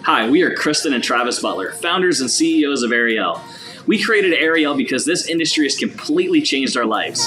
Hi, we are Kristen and Travis Butler, founders and CEOs of Arieyl. We created Arieyl because this industry has completely changed our lives.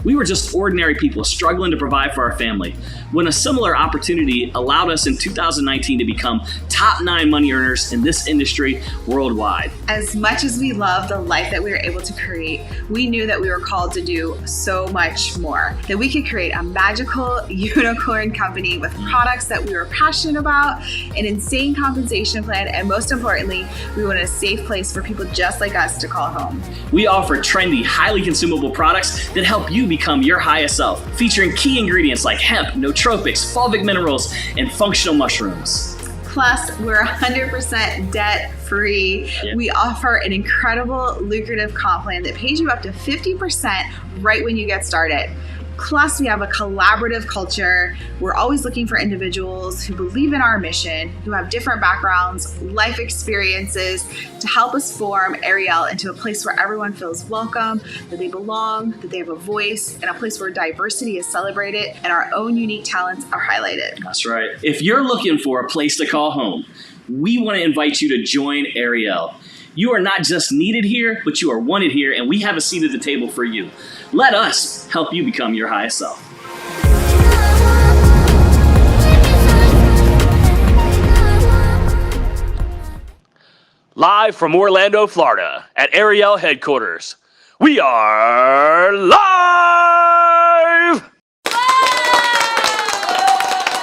We were just ordinary people struggling to provide for our family, when a similar opportunity allowed us in 2019 to become top 9 money earners in this industry worldwide. As much as we love the life that we were able to create, we knew that we were called to do so much more, that we could create a magical unicorn company with products that we were passionate about, an insane compensation plan, and most importantly, we wanted a safe place for people just like us to call home. We offer trendy, highly consumable products that help you become your highest self, featuring key ingredients like hemp, nootropics, fulvic minerals, and functional mushrooms. Plus, we're 100% debt-free. Yeah. We offer an incredible, lucrative comp plan that pays you up to 50% right when you get started. Plus, we have a collaborative culture. We're always looking for individuals who believe in our mission, who have different backgrounds, life experiences, to help us form Arieyl into a place where everyone feels welcome, that they belong, that they have a voice, and a place where diversity is celebrated and our own unique talents are highlighted. That's right. If you're looking for a place to call home, we want to invite you to join Arieyl. You are not just needed here, but you are wanted here, and we have a seat at the table for you. Let us help you become your highest self. Live from Orlando, Florida, at Arieyl headquarters, we are live!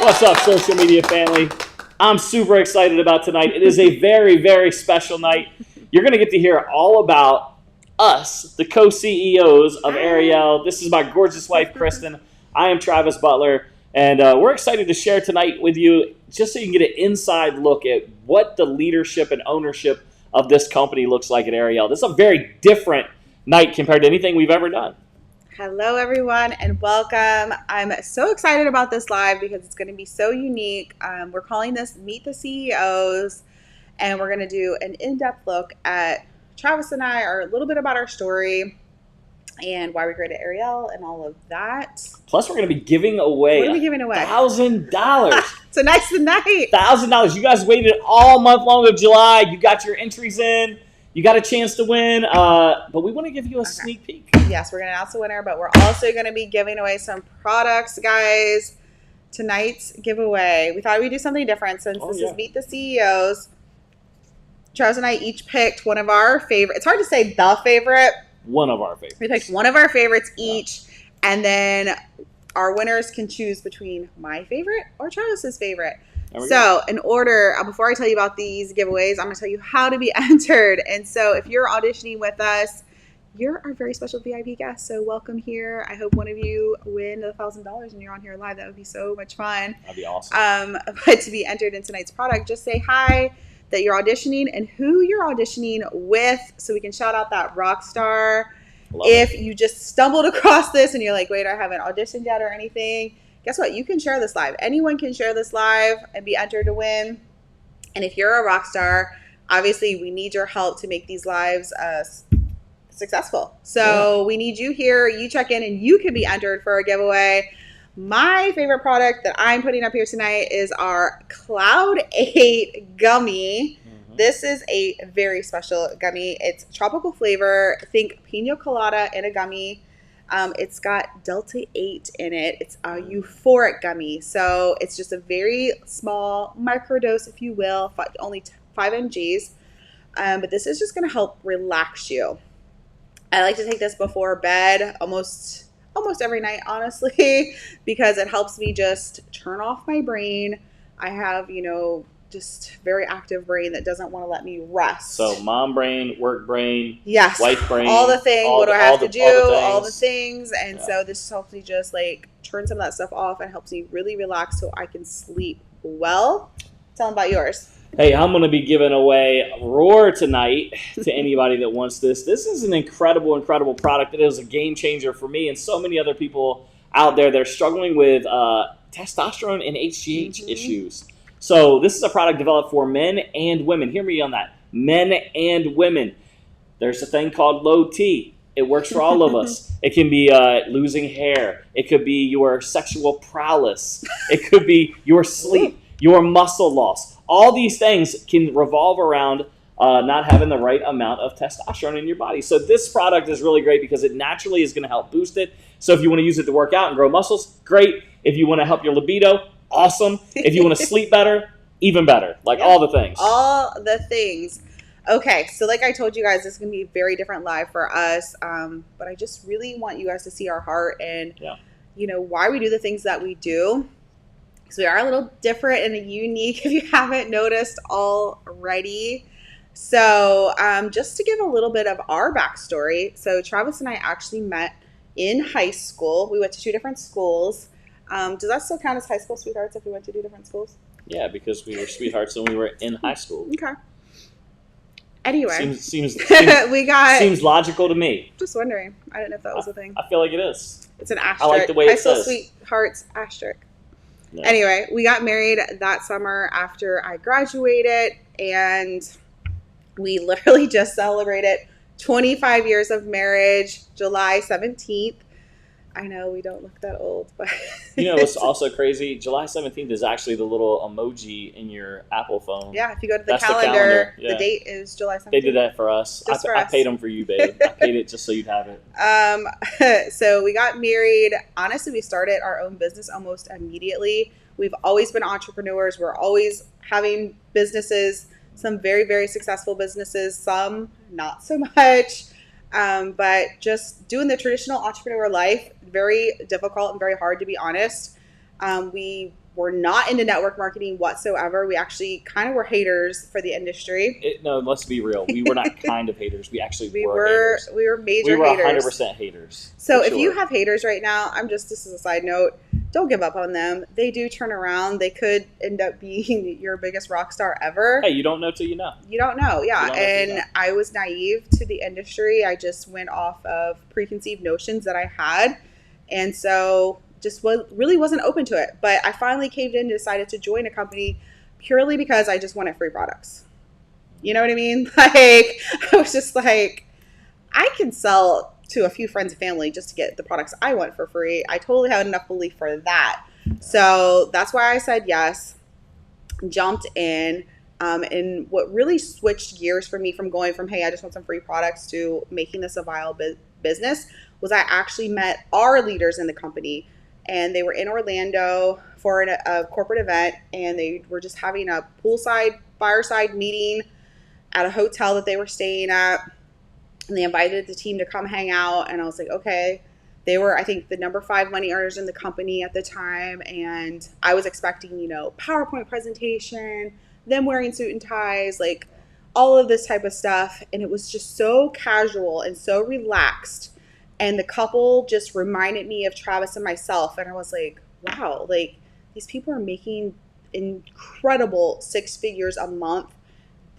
What's up, social media family? I'm super excited about tonight. It is a very, very special night. You're going to get to hear all about us, the co-CEOs of Arieyl. This is my gorgeous wife, Kristen. I am Travis Butler, and we're excited to share tonight with you just so you can get an inside look at what the leadership and ownership of this company looks like at Arieyl. This is a very different night compared to anything we've ever done. Hello, everyone, and welcome. I'm so excited about this live because it's going to be so unique. We're calling this Meet the CEOs, and we're going to do an in-depth look at Travis and I, a little bit about our story and why we created Arieyl and all of that. Plus, we're going to be giving away What are we giving away? $1,000. Tonight's the night. $1,000. You guys waited all month long of July. You got your entries in. You got a chance to win, but we want to give you a sneak peek. Yes, we're going to announce the winner, but we're also going to be giving away some products, guys. Tonight's giveaway. We thought we'd do something different since this is Meet the CEOs. Travis and I each picked one of our favorite. It's hard to say the favorite. One of our favorites. We picked one of our favorites each, and then our winners can choose between my favorite or Travis's favorite. So in order, before I tell you about these giveaways, I'm going to tell you how to be entered. And so if you're auditioning with us, you're our very special VIP guest. So welcome here. I hope one of you win the $1,000 and you're on here live. That would be so much fun. That'd be awesome. But to be entered in tonight's product, just say hi, that you're auditioning, and who you're auditioning with, so we can shout out that rock star. If you just stumbled across this and you're like, wait, I haven't auditioned yet or anything, guess what? You can share this live. Anyone can share this live and be entered to win. And if you're a rock star, obviously we need your help to make these lives successful. So we need you here. You check in and you can be entered for a giveaway. My favorite product that I'm putting up here tonight is our Cloud 8 gummy. This is a very special gummy. It's tropical flavor. Think pina colada in a gummy. It's got Delta 8 in it. It's a euphoric gummy. So it's just a very small microdose, if you will, only 5 mgs. But this is just going to help relax you. I like to take this before bed almost every night, honestly, because it helps me just turn off my brain. I have, just very active brain that doesn't want to let me rest. So mom brain, work brain, yes, wife brain, all the things. What do I have to do? All the things. And so this helps me just turn some of that stuff off and helps me really relax so I can sleep well. Tell them about yours. Hey, I'm going to be giving away Roar tonight to anybody that wants this. This is an incredible, incredible product. It is a game changer for me and so many other people out there that are struggling with testosterone and HGH issues. So this is a product developed for men and women. Hear me on that. Men and women. There's a thing called low T. It works for all of us. It can be losing hair. It could be your sexual prowess. It could be your sleep, your muscle loss. All these things can revolve around not having the right amount of testosterone in your body. So this product is really great because it naturally is going to help boost it. So if you want to use it to work out and grow muscles, great. If you want to help your libido, awesome. If you want to sleep better, even better. Like all the things. All the things. Okay, so like I told you guys, this is going to be a very different live for us. But I just really want you guys to see our heart and, why we do the things that we do. Because we are a little different and unique if you haven't noticed already. So just to give a little bit of our backstory. So Travis and I actually met in high school. We went to 2 different schools. Does that still count as high school sweethearts if we went to 2 different schools? Yeah, because we were sweethearts when we were in high school. Okay. Anyway, seems seems logical to me. Just wondering. I didn't know if that was a thing. I feel like it is. It's an asterisk. I like the way High it school says. sweethearts asterisk. No. Anyway, we got married that summer after I graduated, and we literally just celebrated 25 years of marriage, July 17th. I know we don't look that old, but What's also crazy? July 17th is actually the little emoji in your Apple phone. Yeah, if you go to the That's calendar, Yeah. the date is July 17th. They did that for us. I paid them for you, babe. I paid it just so you'd have it. So we got married. Honestly, we started our own business almost immediately. We've always been entrepreneurs. We're always having businesses, some very, very successful businesses, some not so much. But just doing the traditional entrepreneur life, very difficult and very hard, to be honest. We were not into network marketing whatsoever. We actually kind of were haters for the industry. No, let's be real. We were not kind of haters. We actually were haters. We were major haters. 100% haters. So if you have haters right now, this is a side note, don't give up on them. They do turn around. They could end up being your biggest rock star ever. Hey, you don't know till you know. You don't know, yeah. Don't know till you know. I was naive to the industry. I just went off of preconceived notions that I had. And so just really wasn't open to it. But I finally caved in and decided to join a company purely because I just wanted free products. You know what I mean? Like, I was just like, I can sell to a few friends and family just to get the products I want for free. I totally had enough belief for that. So that's why I said yes, jumped in. And what really switched gears for me from going from, hey, I just want some free products to making this a viable business was I actually met our leaders in the company. And they were in Orlando for a corporate event, and they were just having a poolside, fireside meeting at a hotel that they were staying at. And they invited the team to come hang out. And I was like, okay. They were, I think, the number 5 money earners in the company at the time. And I was expecting, PowerPoint presentation, them wearing suit and ties, like all of this type of stuff. And it was just so casual and so relaxed. And the couple just reminded me of Travis and myself. And I was like, wow, like these people are making incredible 6 figures a month.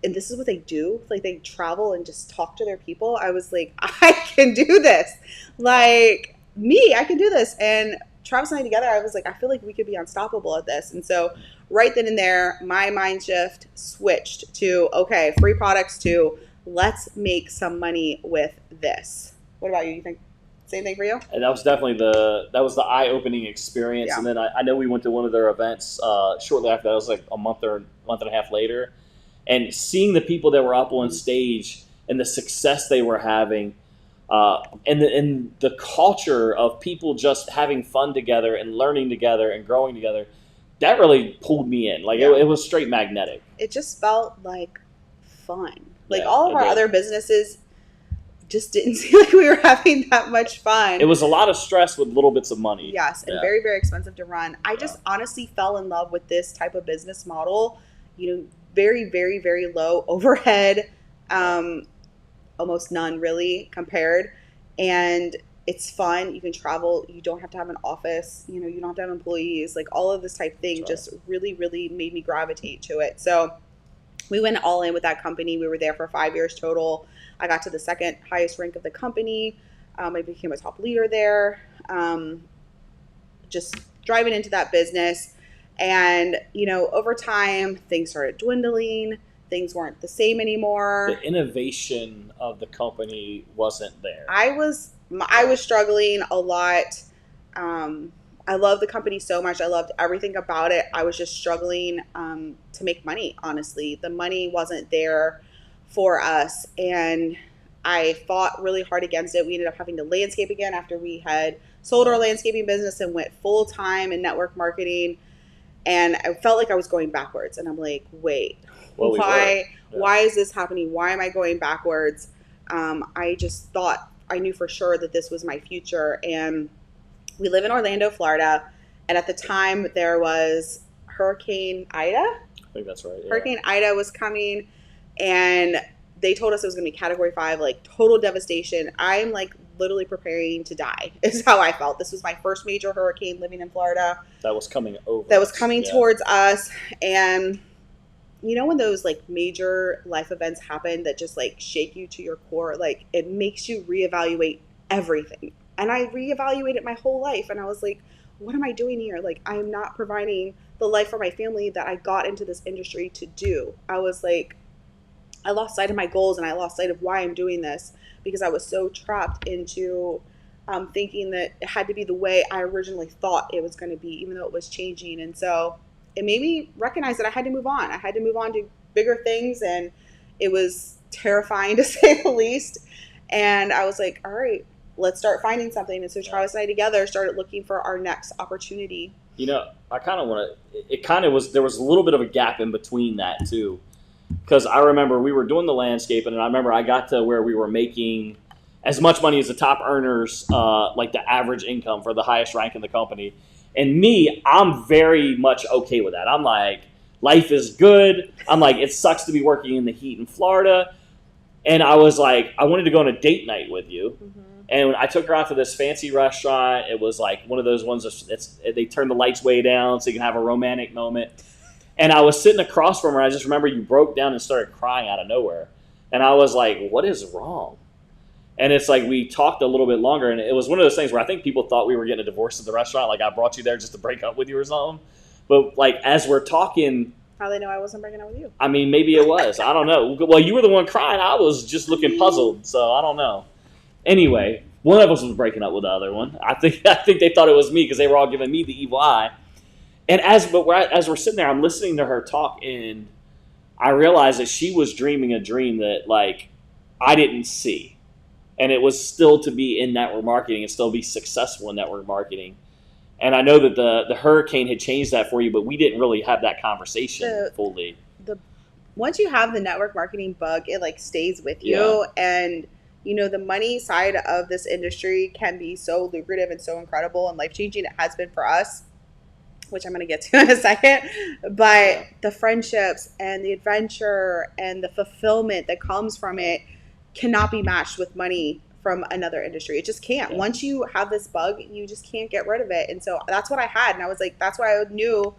And this is what they do. Like they travel and just talk to their people. I was like, I can do this. Like me, I can do this. And Travis and I together, I was like, I feel like we could be unstoppable at this. And so right then and there, my mind shift switched to, okay, free products to let's make some money with this. What about you? You think same thing for you? And that was definitely the eye-opening experience. Yeah. And then I know we went to one of their events shortly after that. It was like a month and a half later. And seeing the people that were up on stage and the success they were having, and the culture of people just having fun together and learning together and growing together, that really pulled me in. Like it was straight magnetic. It just felt like fun. Like all of our other businesses just didn't seem like we were having that much fun. It was a lot of stress with little bits of money. Yes, and very, very expensive to run. I just honestly fell in love with this type of business model. Very, very, very low overhead, almost none really compared. And it's fun. You can travel. You don't have to have an office. You don't have to have employees. Like all of this type thing just really, really made me gravitate to it. So we went all in with that company. We were there for 5 years total. I got to the second highest rank of the company. I became a top leader there. Just driving into that business. And, over time, things started dwindling. Things weren't the same anymore. The innovation of the company wasn't there. I was struggling a lot. I loved the company so much. I loved everything about it. I was just struggling to make money, honestly. The money wasn't there for us, and I fought really hard against it. We ended up having to landscape again after we had sold our landscaping business and went full time in network marketing. And I felt like I was going backwards. And I'm like, wait, why is this happening? Why am I going backwards? I just thought I knew for sure that this was my future. And we live in Orlando, Florida. And at the time there was Hurricane Ida. I think that's right. Yeah. Hurricane Ida was coming, and they told us it was going to be Category 5, like total devastation. I'm like literally preparing to die is how I felt. This was my first major hurricane living in Florida. That was coming over. That was coming towards us. And you know when those like major life events happen that just like shake you to your core, like it makes you reevaluate everything. And I reevaluated my whole life, and I was like, what am I doing here? Like, I am not providing the life for my family that I got into this industry to do. I was like, I lost sight of my goals, and I lost sight of why I'm doing this, because I was so trapped into thinking that it had to be the way I originally thought it was going to be, even though it was changing. And so it made me recognize that I had to move on. I had to move on to bigger things, and it was terrifying to say the least. And I was like, all right, let's start finding something. And so Travis and I together started looking for our next opportunity. You know, I kind of want to, there was a little bit of a gap in between that too. Because I remember we were doing the landscaping, and I remember I got to where we were making as much money as the top earners, like the average income for the highest rank in the company. And me, I'm very much okay with that. I'm like, life is good. I'm like, it sucks to be working in the heat in Florida. And I was like, I wanted to go on a date night with you. Mm-hmm. And when I took her out to this fancy restaurant, it was like one of those ones they turn the lights way down so you can have a romantic moment. And I was sitting across from her. I just remember you broke down and started crying out of nowhere. And I was like, what is wrong? And it's like we talked a little bit longer. And it was one of those things where I think people thought we were getting a divorce at the restaurant. Like I brought you there just to break up with you or something. But like as we're talking. How they know I wasn't breaking up with you? I mean, maybe it was. I don't know. Well, you were the one crying. I was just looking puzzled. So I don't know. Anyway, one of us was breaking up with the other one. I think they thought it was me because they were all giving me the evil eye. And as we're sitting there, I'm listening to her talk, and I realized that she was dreaming a dream that like I didn't see, and it was still to be in network marketing and still be successful in network marketing. And I know that the hurricane had changed that for you, but we didn't really have that conversation fully. Once you have the network marketing bug, it like stays with you, and you know the money side of this industry can be so lucrative and so incredible and life changing. It has been for us, which I'm going to get to in a second, but the friendships and the adventure and the fulfillment that comes from it cannot be matched with money from another industry. It just can't. Yeah. Once you have this bug, you just can't get rid of it. And so that's what I had. And I was like, that's why I knew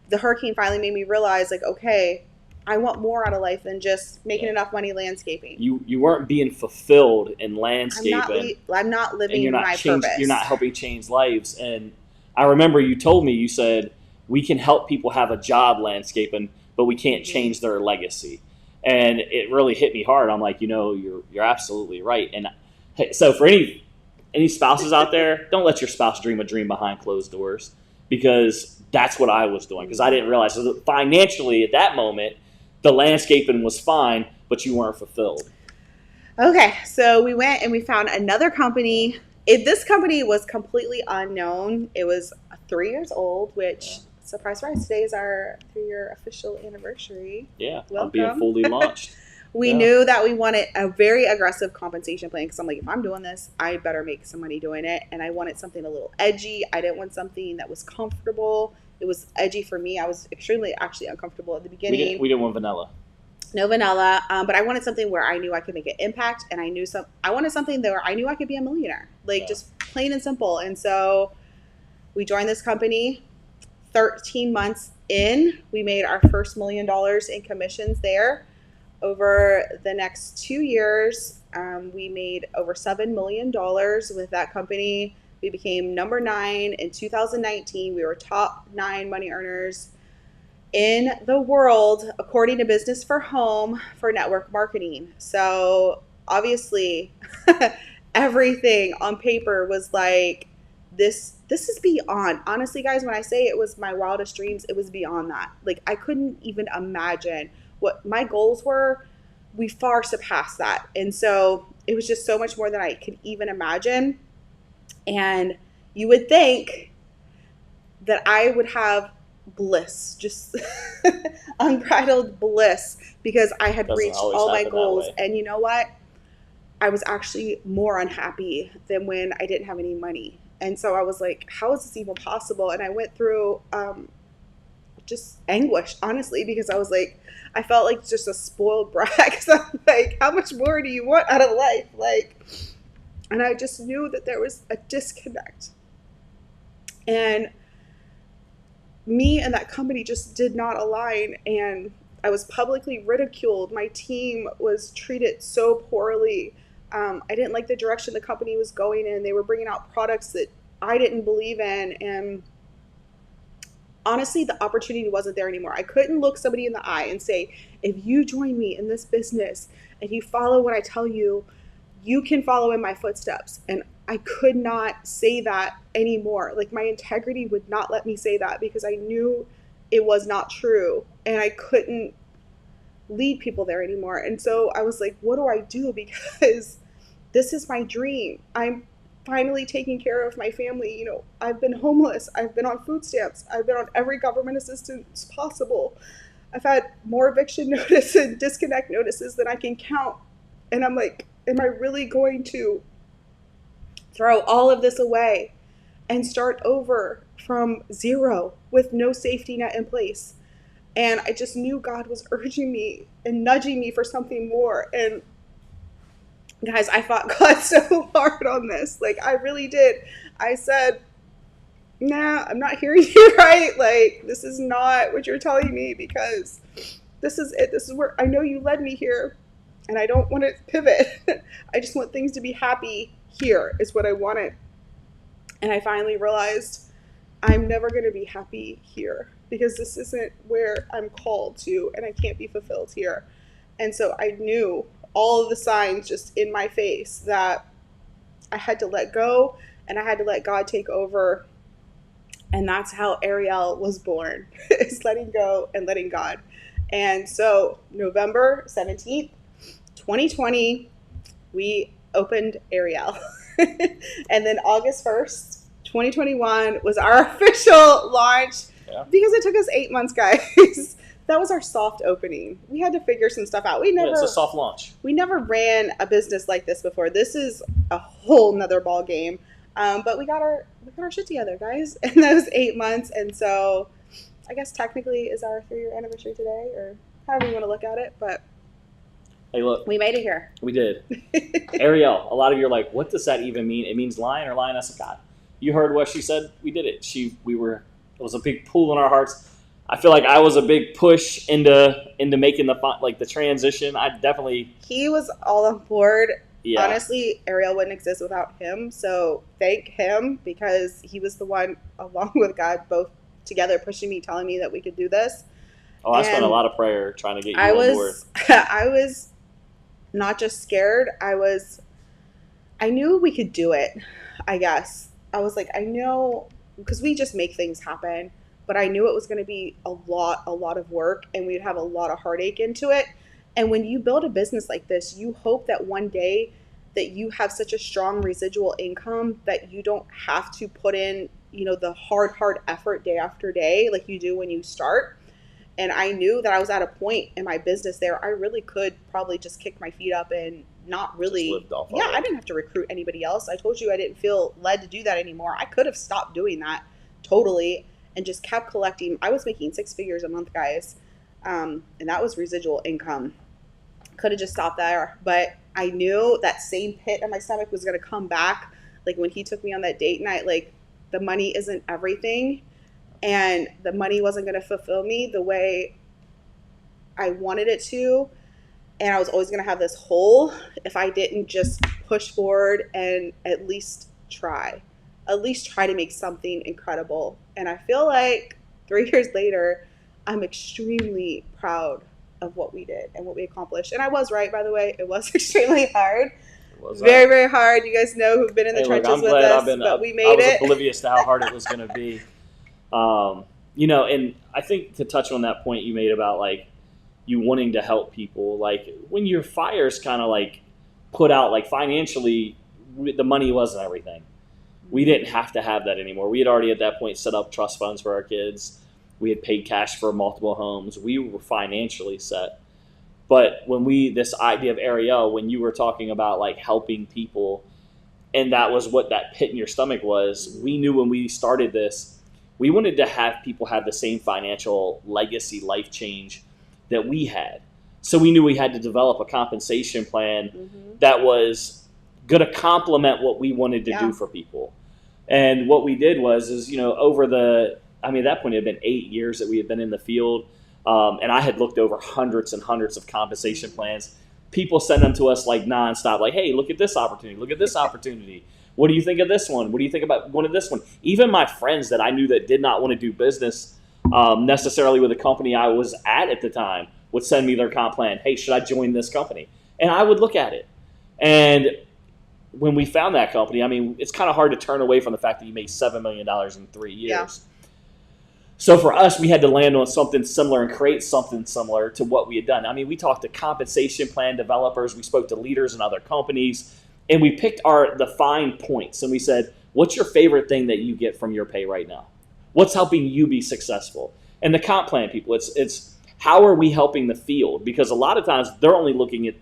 the hurricane finally made me realize like, okay, I want more out of life than just making enough money landscaping. You weren't being fulfilled in landscaping. I'm not living my purpose. You're not helping change lives. And I remember you told me, you said, we can help people have a job landscaping, but we can't change their legacy. And it really hit me hard. I'm like, you're absolutely right. And so for any spouses out there, don't let your spouse dream a dream behind closed doors, because that's what I was doing. Because I didn't realize that financially at that moment, the landscaping was fine, but you weren't fulfilled. Okay, so we went and we found another company. This company was completely unknown. It was 3 years old, which, surprise, today is our 3-year official anniversary. Yeah, I'm being fully launched. We knew that we wanted a very aggressive compensation plan, because I'm like, if I'm doing this, I better make some money doing it. And I wanted something a little edgy. I didn't want something that was comfortable. It was edgy for me. I was extremely actually uncomfortable at the beginning. We didn't want vanilla. No vanilla, but I wanted something where I knew I could make an impact, and I wanted something where I knew I could be a millionaire, just plain and simple. And so we joined this company. 13 months in, we made our first $1 million in commissions there. Over the next 2 years, we made over $7 million with that company. We became number 9 in 2019. We were top 9 money earners in the world, according to Business for Home, for network marketing. So obviously, everything on paper was like, this is beyond. Honestly, guys, when I say it was my wildest dreams, it was beyond that. Like, I couldn't even imagine what my goals were. We far surpassed that. And so it was just so much more than I could even imagine. And you would think that I would have bliss, just unbridled bliss, because I had Doesn't reached always all my happen that goals. way. And you know what? I was actually more unhappy than when I didn't have any money. And so I was like, how is this even possible? And I went through just anguish, honestly, because I was like, I felt like just a spoiled brat. Because I'm like, how much more do you want out of life? Like, and I just knew that there was a disconnect. And me and that company just did not align. And I was publicly ridiculed. My team was treated so poorly. I didn't like the direction the company was going in. They were bringing out products that I didn't believe in. And honestly, the opportunity wasn't there anymore. I couldn't look somebody in the eye and say, if you join me in this business and you follow what I tell you, you can follow in my footsteps. And I could not say that anymore. Like, my integrity would not let me say that, because I knew it was not true. And I couldn't lead people there anymore. And so I was like, what do I do? Because this is my dream. I'm finally taking care of my family. You know, I've been homeless. I've been on food stamps. I've been on every government assistance possible. I've had more eviction notice and disconnect notices than I can count. And I'm like, am I really going to throw all of this away and start over from zero with no safety net in place? And I just knew God was urging me and nudging me for something more. And guys, I fought God so hard on this. Like, I really did. I said, nah, I'm not hearing you right. Like, this is not what you're telling me, because this is it. This is where I know you led me here, and I don't want to pivot. I just want things to be happy here is what I wanted. And I finally realized I'm never going to be happy here, because this isn't where I'm called to, and I can't be fulfilled here. And so I knew all of the signs just in my face that I had to let go, and I had to let God take over. And that's how Arieyl was born, is letting go and letting God. And so November 17th, 2020, we opened Arieyl. And then August 1st, 2021 was our official launch. Yeah. Because it took us 8 months, guys. That was our soft opening. We had to figure some stuff out. It's a soft launch. We never ran a business like this before. This is a whole nother ball game. But we got our shit together, guys, in those 8 months. And so I guess technically is our 3-year anniversary today, or however you want to look at it. But Hey, look, we made it here. we did. Arieyl, a lot of you are like, what does that even mean? It means lion or lioness of God. You heard what she said. We did it. It was a big pull in our hearts. I feel like I was a big push into making the transition. He was all on board. Yeah. Honestly, Arieyl wouldn't exist without him. So thank him, because he was the one, along with God, both together pushing me, telling me that we could do this. Oh, I spent a lot of prayer trying to get you on board. I was not just scared. I knew we could do it, I guess. I was like, I know, because we just make things happen. But I knew it was going to be a lot of work, and we'd have a lot of heartache into it. And when you build a business like this, you hope that one day that you have such a strong residual income that you don't have to put in, the hard effort day after day like you do when you start. And I knew that I was at a point in my business there, I really could probably just kick my feet up and not really. Just lived off of Yeah, it. I didn't have to recruit anybody else. I told you I didn't feel led to do that anymore. I could have stopped doing that totally and just kept collecting. I was making 6 figures a month, guys. And that was residual income. Could have just stopped there. But I knew that same pit in my stomach was going to come back. Like when he took me on that date night, like, the money isn't everything. And the money wasn't going to fulfill me the way I wanted it to. And I was always going to have this hole if I didn't just push forward and at least try to make something incredible. And I feel like 3 years later, I'm extremely proud of what we did and what we accomplished. And I was right, by the way. It was extremely hard. Very, very hard. You guys know who've been in the trenches I'm with glad us, but we made I was it. oblivious to how hard it was going to be. You know, and I think to touch on that point you made about like you wanting to help people, like when your fires kind of like put out, like financially, the money wasn't everything. We didn't have to have that anymore. We had already at that point set up trust funds for our kids. We had paid cash for multiple homes. We were financially set. But when this idea of Arieyl, when you were talking about like helping people, and that was what that pit in your stomach was, we knew when we started this, we wanted to have people have the same financial legacy, life change that we had. So we knew we had to develop a compensation plan that was going to complement what we wanted to do for people. And what we did was, you know, over at that point it had been 8 years that we had been in the field. And I had looked over hundreds and hundreds of compensation plans. People send them to us like nonstop, like, hey, look at this opportunity. Look at this opportunity. What do you think of this one? What do you think about one of this one? Even my friends that I knew that did not want to do business necessarily with the company I was at the time would send me their comp plan. Hey, should I join this company? And I would look at it. And when we found that company, I mean, it's kind of hard to turn away from the fact that you made $7 million in 3 years. Yeah. So for us, we had to land on something similar and create something similar to what we had done. I mean, we talked to compensation plan developers. We spoke to leaders in other companies. And we picked the fine points. And we said, what's your favorite thing that you get from your pay right now? What's helping you be successful? And the comp plan people, it's how are we helping the field? Because a lot of times they're only looking at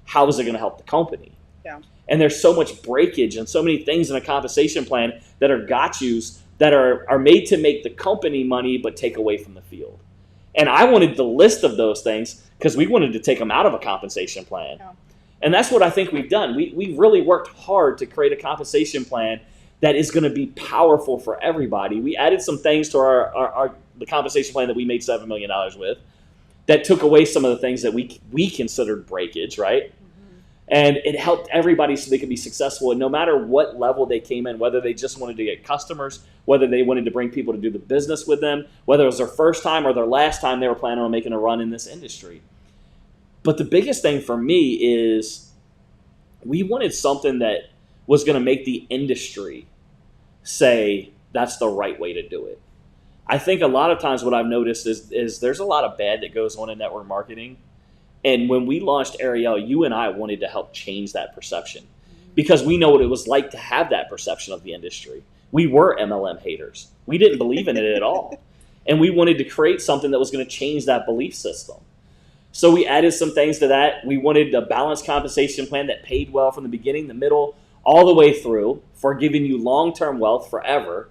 how is it going to help the company. Yeah. And there's so much breakage and so many things in a compensation plan that are got-yous that are made to make the company money but take away from the field. And I wanted the list of those things because we wanted to take them out of a compensation plan. Yeah. And that's what I think we've done. We really worked hard to create a compensation plan that is going to be powerful for everybody. We added some things to the compensation plan that we made $7 million with that took away some of the things that we considered breakage, right? And it helped everybody so they could be successful. And no matter what level they came in, whether they just wanted to get customers, whether they wanted to bring people to do the business with them, whether it was their first time or their last time they were planning on making a run in this industry. But the biggest thing for me is we wanted something that was going to make the industry say that's the right way to do it. I think a lot of times what I've noticed is there's a lot of bad that goes on in network marketing. And when we launched Arieyl, you and I wanted to help change that perception because we know what it was like to have that perception of the industry. We were MLM haters. We didn't believe in it at all. And we wanted to create something that was going to change that belief system. So we added some things to that. We wanted a balanced compensation plan that paid well from the beginning, the middle, all the way through for giving you long-term wealth forever.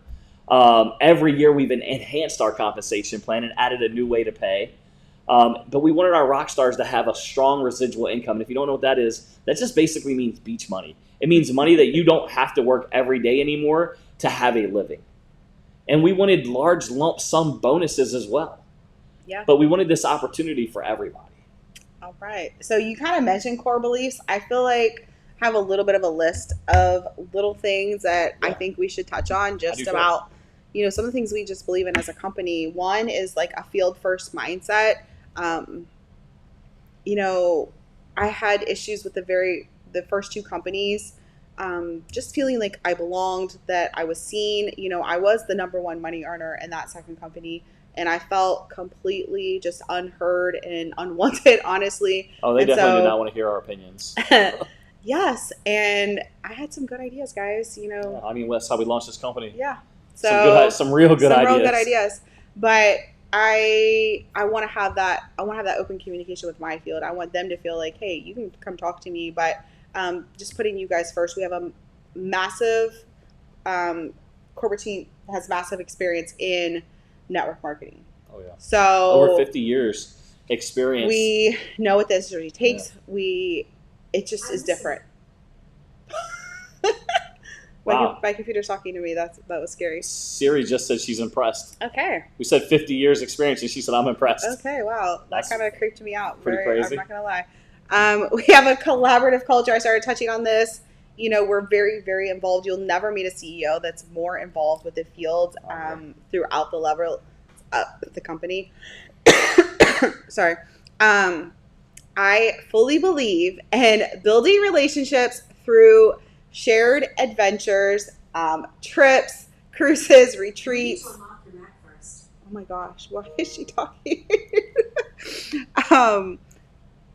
Every year we've enhanced our compensation plan and added a new way to pay. But we wanted our rock stars to have a strong residual income. And if you don't know what that is, that just basically means beach money. It means money that you don't have to work every day anymore to have a living. And we wanted large lump sum bonuses as well. Yeah. But we wanted this opportunity for everybody. All right. So you kind of mentioned core beliefs. I feel like I have a little bit of a list of little things that I think we should touch on just about, some of the things we just believe in as a company. One is like a field first mindset. I had issues with the first two companies, just feeling like I belonged, that I was seen. I was the number one money earner in that second company, and I felt completely just unheard and unwanted, honestly. Oh, they definitely did not want to hear our opinions. Yes, and I had some good ideas, guys. Yeah, I mean, that's how we launched this company. Yeah, so some real good ideas. But I want to have that. I want to have that open communication with my field. I want them to feel like, hey, you can come talk to me. But just putting you guys first. We have a massive corporate team that has massive experience in network marketing. Oh yeah. So over 50 years experience. We know what this really takes. Yeah. It just is different. Wow. My computer's talking to me. That was scary. Siri just said she's impressed. Okay. We said 50 years experience, and she said, I'm impressed. Okay, wow. That kind of creeped me out. Pretty crazy. I'm not going to lie. We have a collaborative culture. I started touching on this. We're very, very involved. You'll never meet a CEO that's more involved with the field throughout the level of the company. sorry. I fully believe in building relationships through shared adventures, trips, cruises, retreats. Oh my gosh, why is she talking?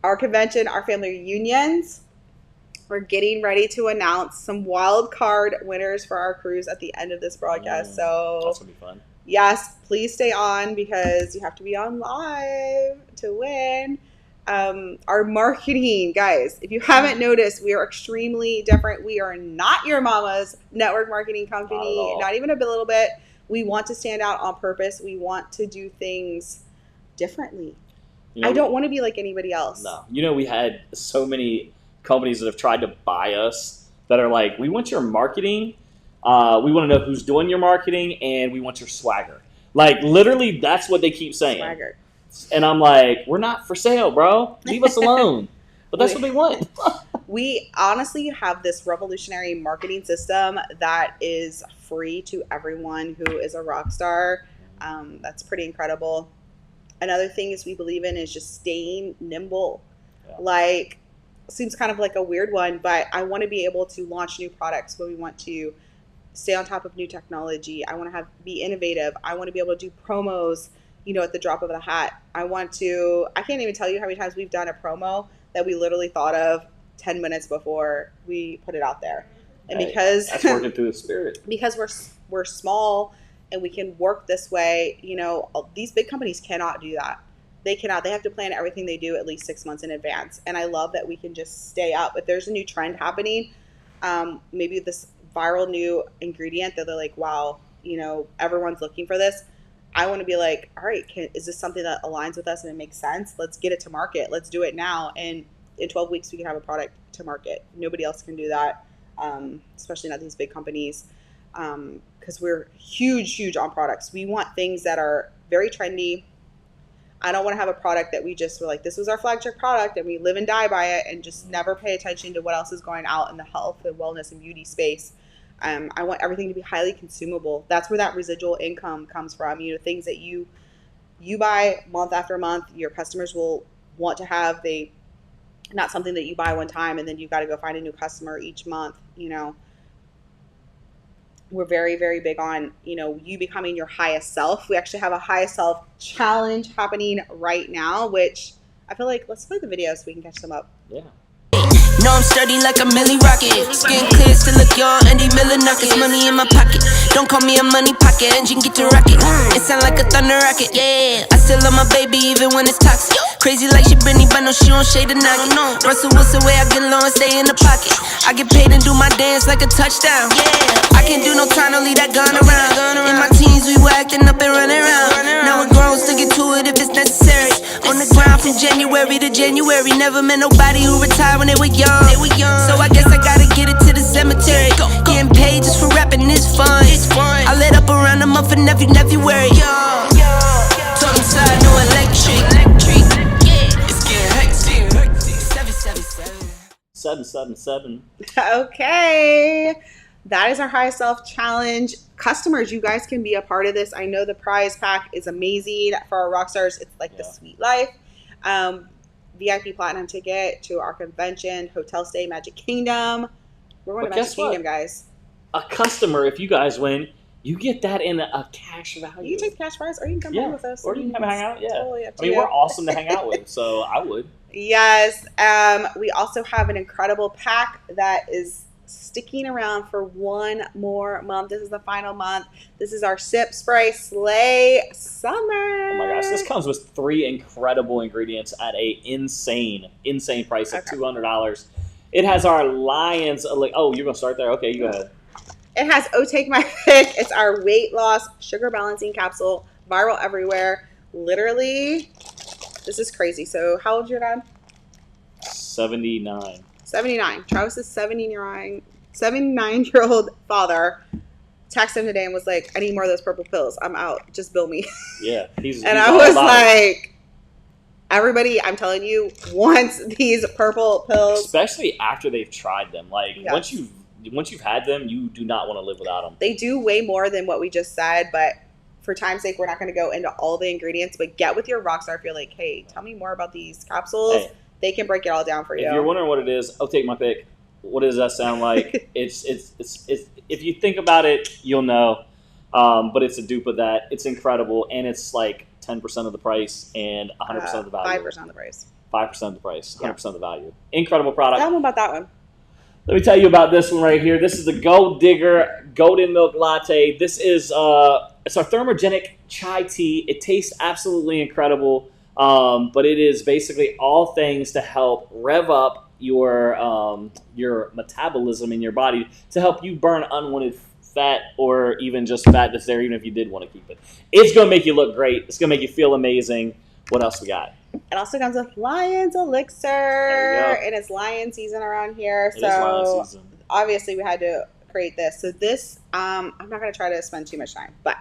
Our convention, our family reunions. We're getting ready to announce some wild card winners for our cruise at the end of this broadcast. So that's gonna be fun. Yes, please stay on because you have to be on live to win. Our marketing, guys, if you haven't noticed, we are extremely different. We are not your mama's network marketing company, not even a little bit. We want to stand out on purpose. We want to do things differently. I don't want to be like anybody else. No. We had so many companies that have tried to buy us that are like, we want your marketing. We want to know who's doing your marketing, and we want your swagger. Like, literally, that's what they keep saying. Swagger. And I'm like, we're not for sale, bro. Leave us alone. But that's what they want. We honestly have this revolutionary marketing system that is free to everyone who is a rock star. That's pretty incredible. Another thing is we believe in is just staying nimble. Yeah. Like, seems kind of like a weird one, but I want to be able to launch new products when we want to stay on top of new technology. I want to be innovative. I want to be able to do promos, at the drop of a hat. I can't even tell you how many times we've done a promo that we literally thought of 10 minutes before we put it out there. And because that's working through the spirit. Because we're small and we can work this way, these big companies cannot do that. They cannot. They have to plan everything they do at least 6 months in advance. And I love that we can just stay up. If there's a new trend happening, maybe this viral new ingredient that they're like, wow, everyone's looking for this. I want to be like, all right, is this something that aligns with us and it makes sense? Let's get it to market. Let's do it now. And in 12 weeks, we can have a product to market. Nobody else can do that, especially not these big companies, because we're huge on products. We want things that are very trendy. I don't want to have a product that we just were like, this was our flagship product and we live and die by it and just never pay attention to what else is going out in the health and wellness and beauty space. I want everything to be highly consumable. That's where that residual income comes from. Things that you buy month after month, your customers will want to have. Not something that you buy one time and then you've got to go find a new customer each month. We're very, very big on, you becoming your highest self. We actually have a highest self challenge happening right now, which I feel like, let's play the video so we can catch them up. Yeah. No, I'm sturdy like a Millie Rocket. Skin clear, still look young, Andy Miller knockers. Money in my pocket. Don't call me a money pocket. Engine get to rocket. It sound like a thunder rocket. Yeah, I still love my baby even when it's toxic. Crazy like she Britney, but no, she don't shade the noggin. Russell Wilson way I get low and stay in the pocket. I get paid and do my dance like a touchdown. Yeah, I can't do no time, don't leave that gun around. In my teens, we were acting up and running around. Now we're grown, still get to it if it's necessary. On the ground from January to January. Never met nobody who retired when they were young. So I guess I gotta get it to the cemetery. Getting paid just for rapping is fun. I lit up around the month of February. Told him side, no electric. It's getting hectic. 777. Okay. That is our high self challenge. Customers, you guys can be a part of this. I know the prize pack is amazing for our rock stars. It's like the sweet life. VIP platinum ticket to our convention, hotel stay, Magic Kingdom. We're going to Magic Kingdom, guys. A customer, if you guys win, you get that in a cash value. You can take the cash prize, or you can come hang with us. Or you can come hang out. Yeah, totally up to you. We're awesome to hang out with, so I would. Yes. We also have an incredible pack that is sticking around for one more month. This is the final month. This is our Sip Spray Slay Summer. Oh my gosh, this comes with 3 incredible ingredients at a insane price of $200. It has our Lions. Oh, you're gonna start there? Okay, you go ahead. It has Take My Pick. It's our weight loss sugar balancing capsule, viral everywhere. Literally, this is crazy. So, how old is your dad? 79. 79. Travis's 79-year-old father texted him today and was like, I need more of those purple pills. I'm out. Just bill me. Yeah. I was like, everybody, I'm telling you, wants these purple pills. Especially after they've tried them. Once you've had them, you do not want to live without them. They do way more than what we just said, but for time's sake, we're not going to go into all the ingredients, but get with your Rockstar if you're like, hey, tell me more about these capsules. Hey, they can break it all down for you. If you're wondering what it is, I'll take my pick. What does that sound like? It's if you think about it, you'll know. But it's a dupe of that. It's incredible, and it's like 10% of the price and 100% of the value. 5% of the price. 5% of the price, 100% of the value. Incredible product. Tell them about that one. Let me tell you about this one right here. This is the Gold Digger Golden Milk Latte. This is it's our thermogenic chai tea. It tastes absolutely incredible, but it is basically all things to help rev up your metabolism in your body to help you burn unwanted fat or even just fat that's there, even if you did want to keep it. It's going to make you look great. It's going to make you feel amazing. What else we got? It also comes with Lion's Elixir, and it's lion season around here. It is lion season. Obviously we had to create this. So this, I'm not going to try to spend too much time, but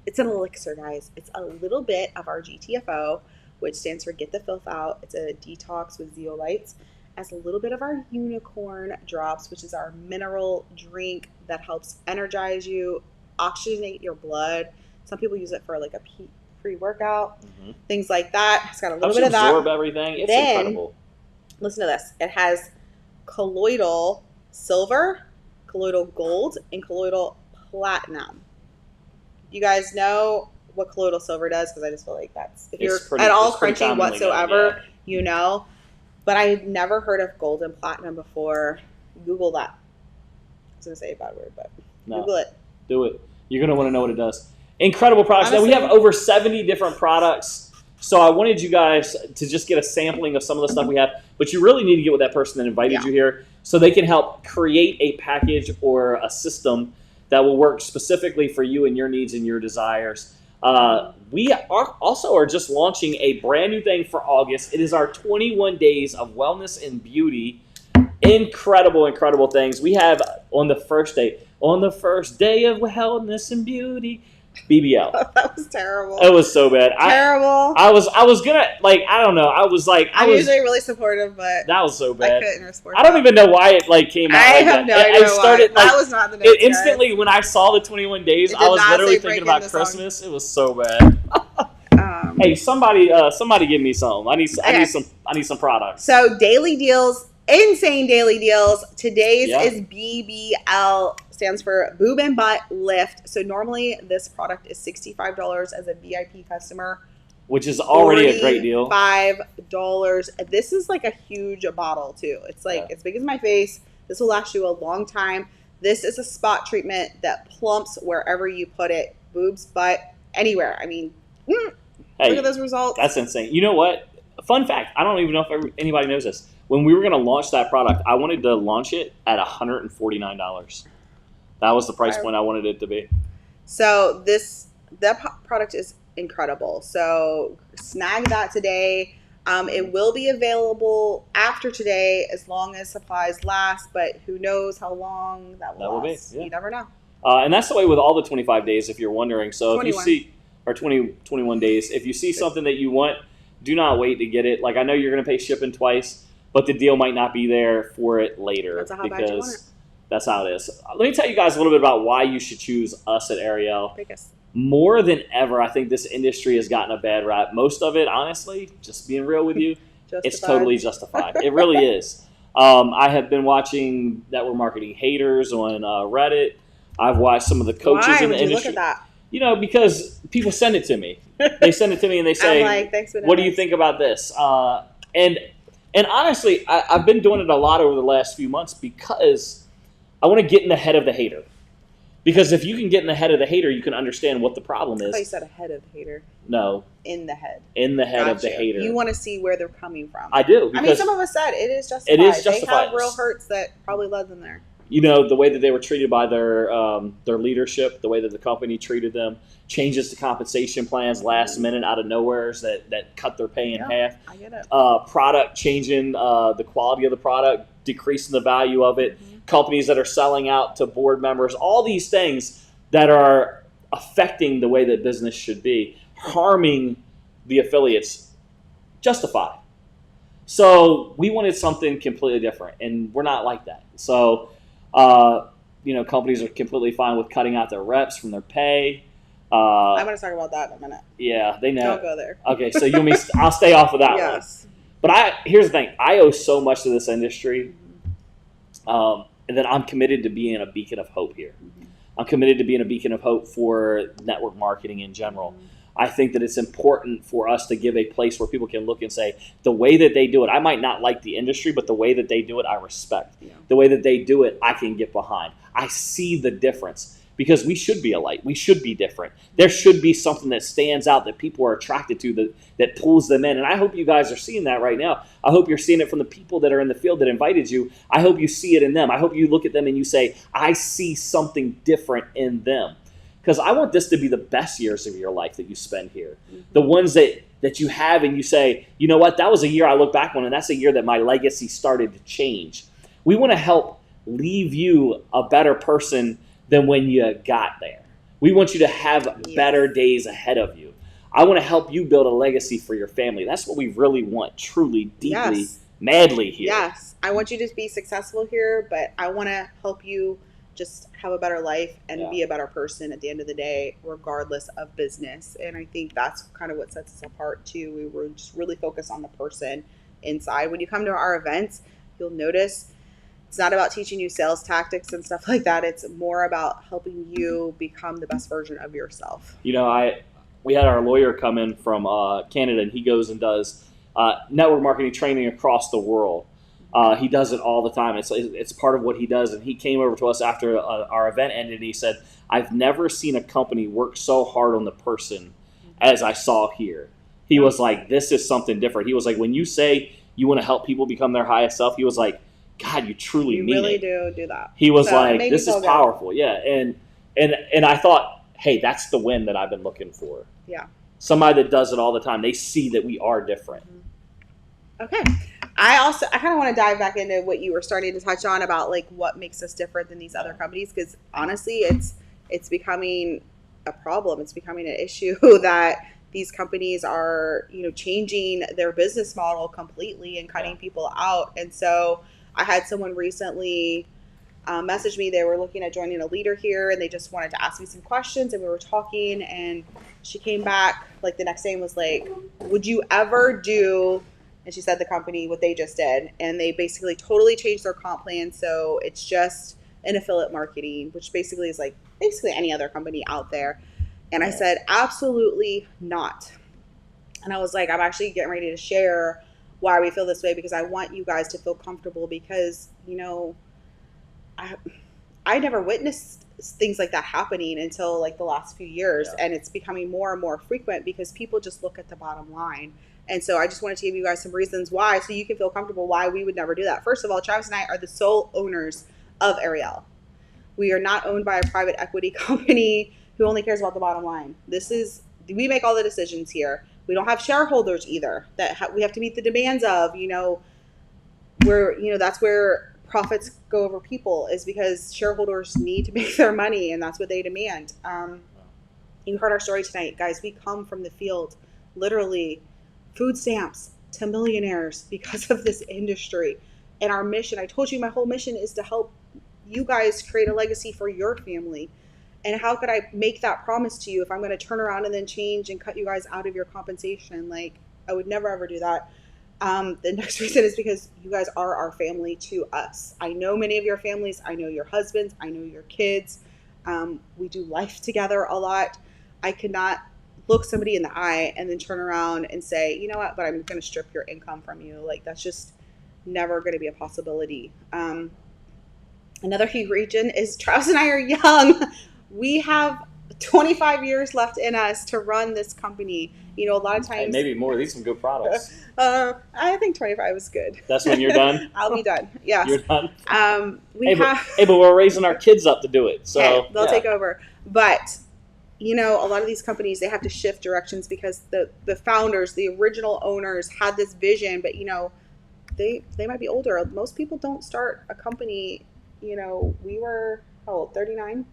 it's an elixir, guys. It's a little bit of our GTFO, which stands for Get the Filth Out. It's a detox with zeolites. As a little bit of our unicorn drops, which is our mineral drink that helps energize you, oxygenate your blood. Some people use it for like a pre-workout, things like that. It's got a little bit of that. Absorb everything. It's incredible. Listen to this. It has colloidal silver, colloidal gold, and colloidal platinum. You guys know what colloidal silver does? Because I just feel like if you're at all crunchy whatsoever, you know. But I had never heard of gold and platinum before. Google that. I was going to say a bad word, but Google it. Do it. You're going to want to know what it does. Incredible products. Honestly, now, we have over 70 different products. So I wanted you guys to just get a sampling of some of the stuff we have. But you really need to get with that person that invited you here so they can help create a package or a system that will work specifically for you and your needs and your desires. We are just launching a brand new thing for August. It is our 21 days of wellness and beauty. Incredible, incredible things. We have on the first day of wellness and beauty, BBL. That was terrible. It was so bad. Terrible. I was gonna I don't know. I'm usually really supportive, but that was so bad. I couldn't support. I don't even know why it came out. I have no idea why. That was not the notes, instantly when I saw the 21 days, I was literally thinking about Christmas. It was so bad. Hey, somebody give me some. I need some products. So daily deals, insane daily deals. Today's is BBL. Stands for Boob and Butt Lift. So normally this product is $65 as a VIP customer, which is already a great deal. $5. This is like a huge bottle too. It's like as big as my face. This will last you a long time. This is a spot treatment that plumps wherever you put it, boobs, butt, anywhere. I mean, look at those results. That's insane. You know what? Fun fact. I don't even know if anybody knows this. When we were going to launch that product, I wanted to launch it at $149. That was the price point I wanted it to be. So that product is incredible. So snag that today. It will be available after today as long as supplies last, but who knows how long that will last. You never know. And that's the way with all the 25 days, if you're wondering. So 21. If you see, or 21 days, if you see something that you want, do not wait to get it. Like, I know you're going to pay shipping twice, but the deal might not be there for it later. That's how bad you want it. That's how it is. Let me tell you guys a little bit about why you should choose us at Arieyl. Biggest. More than ever, I think this industry has gotten a bad rap. Most of it, honestly, just being real with you, it's totally justified. It really is. I have been watching Network Marketing Haters on Reddit. I've watched some of the coaches in the industry. Look at that? You know, because people send it to me. They send it to me and they say, like, thanks for what do you think about this? And honestly, I've been doing it a lot over the last few months because I want to get in the head of the hater. Because if you can get in the head of the hater, you can understand what the problem is. I thought you said ahead of the hater. No. In the head. In the head of the hater. You want to see where they're coming from. I do. I mean, some of us said it is justified. It is justified. They have real hurts that probably led them there. You know, the way that they were treated by their leadership, the way that the company treated them, changes to compensation plans last minute out of nowhere that cut their pay in half. I get it. Product changing the quality of the product, decreasing the value of it. Companies that are selling out to board members, all these things that are affecting the way that business should be, harming the affiliates, justified. So we wanted something completely different, and we're not like that. So, companies are completely fine with cutting out their reps from their pay. I'm going to talk about that in a minute. Yeah, they know. Don't go there. Okay, so I'll stay off of that one. Yes. But here's the thing. I owe so much to this industry, and that I'm committed to being a beacon of hope here. I'm committed to being a beacon of hope for network marketing in general. I think that it's important for us to give a place where people can look and say, the way that they do it, I might not like the industry, but the way that they do it, I respect. Yeah. The way that they do it, I can get behind. I see the difference. Because we should be a light. We should be different. There should be something that stands out that people are attracted to, that pulls them in. And I hope you guys are seeing that right now. I hope you're seeing it from the people that are in the field that invited you. I hope you see it in them. I hope you look at them and you say, I see something different in them. Because I want this to be the best years of your life that you spend here. The ones that you have and you say, you know what, that was a year I look back on, and that's a year that my legacy started to change. We want to help leave you a better person than when you got there. We want you to have better days ahead of you. I want to help you build a legacy for your family. That's what we really want, truly, deeply, madly here. Yes. I want you to be successful here, but I want to help you just have a better life and be a better person at the end of the day, regardless of business. And I think that's kind of what sets us apart too. We were just really focused on the person inside. When you come to our events, you'll notice it's not about teaching you sales tactics and stuff like that. It's more about helping you become the best version of yourself. You know, we had our lawyer come in from Canada, and he goes and does network marketing training across the world. He does it all the time. It's part of what he does. And he came over to us after our event ended, and he said, I've never seen a company work so hard on the person as I saw here. He was like, this is something different. He was like, when you say you want to help people become their highest self, he was like, God, you truly mean really it. do that. He was like, this is powerful. Yeah. And I thought, hey, that's the win that I've been looking for. Yeah. Somebody that does it all the time. They see that we are different. Okay. I kind of want to dive back into what you were starting to touch on about like what makes us different than these other companies. Because honestly, it's becoming a problem. It's becoming an issue that these companies are, changing their business model completely and cutting people out. And so I had someone recently message me. They were looking at joining a leader here, and they just wanted to ask me some questions. And we were talking, and she came back like the next day and was like, would you ever do, and she said the company, what they just did. And they basically totally changed their comp plan. So it's just an affiliate marketing, which basically is like basically any other company out there. And I said, absolutely not. And I was like, I'm actually getting ready to share why we feel this way, because I want you guys to feel comfortable, because, I never witnessed things like that happening until like the last few years. Yeah. And it's becoming more and more frequent because people just look at the bottom line. And so I just wanted to give you guys some reasons why, so you can feel comfortable why we would never do that. First of all, Travis and I are the sole owners of Arieyl. We are not owned by a private equity company who only cares about the bottom line. We make all the decisions here. We don't have shareholders either that we have to meet the demands of, that's where profits go over people, is because shareholders need to make their money, and that's what they demand. You heard our story tonight, guys. We come from the field, literally food stamps to millionaires because of this industry. And our mission, I told you my whole mission is to help you guys create a legacy for your family. And how could I make that promise to you if I'm going to turn around and then change and cut you guys out of your compensation? Like, I would never, ever do that. The next reason is because you guys are our family to us. I know many of your families. I know your husbands. I know your kids. We do life together a lot. I could not look somebody in the eye and then turn around and say, you know what, but I'm going to strip your income from you. Like, that's just never going to be a possibility. Another key reason is Travis and I are young. We have 25 years left in us to run this company. A lot of times... And maybe more. These are some good products. I think 25 is good. That's when you're done? I'll be done. Yes. You're done? But we're raising our kids up to do it. So okay, they'll take over. But, a lot of these companies, they have to shift directions because the founders, the original owners had this vision, but, they might be older. Most people don't start a company, we were, 39?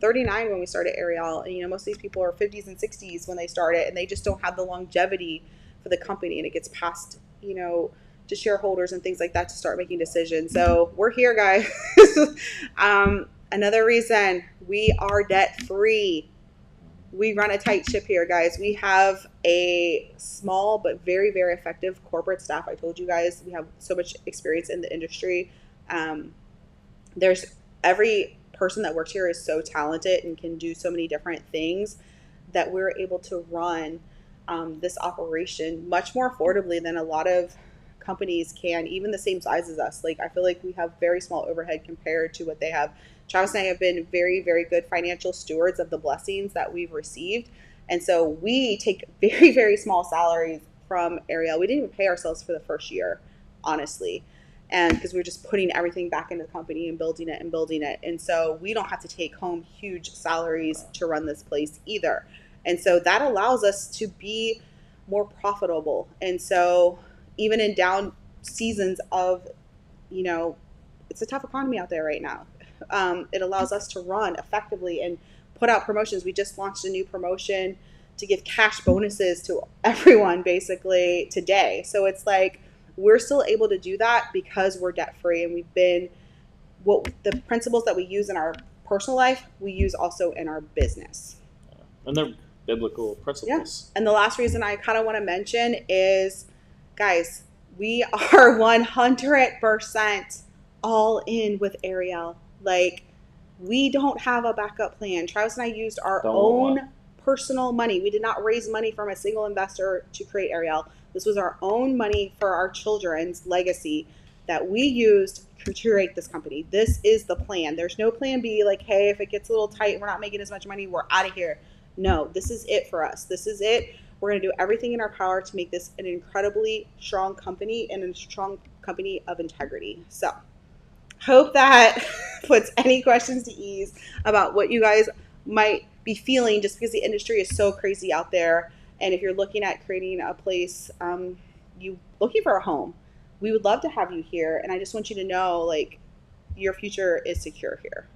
39 when we started Arieyl, and most of these people are 50s and 60s when they start it, and they just don't have the longevity for the company, and it gets passed to shareholders and things like that to start making decisions. So we're here, guys. Another reason, we are debt free. we run a tight ship here, guys. We have a small but very, very effective corporate staff. I told you guys we have so much experience in the industry. There's every person that works here is so talented and can do so many different things that we're able to run this operation much more affordably than a lot of companies can, even the same size as us. Like, I feel like we have very small overhead compared to what they have. Travis and I have been very, very good financial stewards of the blessings that we've received. And so we take very, very small salaries from Arieyl. We didn't even pay ourselves for the first year, honestly. And because we were just putting everything back into the company and building it and building it. And so we don't have to take home huge salaries to run this place either. And so that allows us to be more profitable. And so even in down seasons of, you know, it's a tough economy out there right now. It allows us to run effectively and put out promotions. We just launched a new promotion to give cash bonuses to everyone basically today. So it's like we're still able to do that because we're debt free, and we've been the principles that we use in our personal life, we use also in our business. And they're biblical principles. Yeah. And the last reason I kind of want to mention is, guys, we are 100% all in with Arieyl. Like, we don't have a backup plan. Travis and I used our own personal money. We did not raise money from a single investor to create Arieyl. This was our own money for our children's legacy that we used to create this company. This is the plan. There's no plan B, like, hey, if it gets a little tight, we're not making as much money, we're out of here. No, this is it for us. This is it. We're going to do everything in our power to make this an incredibly strong company and a strong company of integrity. So, hope that puts any questions to ease about what you guys might be feeling, just because the industry is so crazy out there. And if you're looking at creating a place, you looking for a home, we would love to have you here. And I just want you to know, like, your future is secure here.